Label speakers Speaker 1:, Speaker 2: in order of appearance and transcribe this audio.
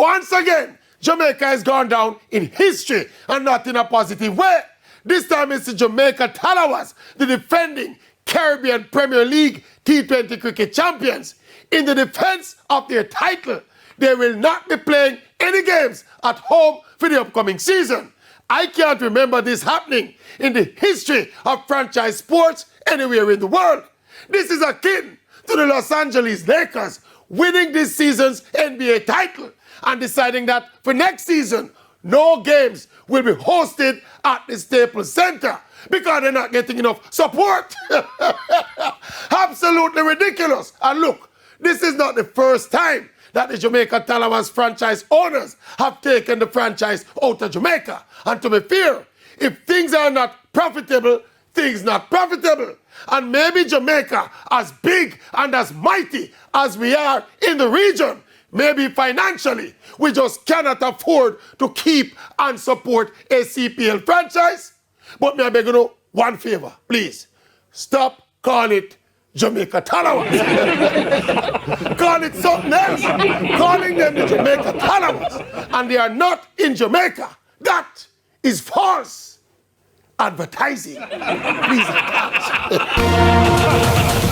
Speaker 1: Once again, Jamaica has gone down in history and not in a positive way. This time it's the Jamaica Tallawahs, the defending Caribbean Premier League T20 cricket champions. In the defense of their title, they will not be playing any games at home for the upcoming season. I can't remember this happening in the history of franchise sports anywhere in the world. This is akin to the Los Angeles Lakers winning this season's NBA title and deciding that for next season, no games will be hosted at the Staples Center because they're not getting enough support. Absolutely ridiculous. And look, this is not the first time that the Jamaica Tallawahs franchise owners have taken the franchise out of Jamaica. And to be fair, if things are not profitable, things not profitable. And maybe Jamaica, as big and as mighty as we are in the region, maybe financially, we just cannot afford to keep and support a CPL franchise. But may I beg you one favor, please. Stop calling it Jamaica Tallawahs. Call it something else. Calling them the Jamaica Tallawahs. And they are not in Jamaica. That is false advertising. Please, I can't.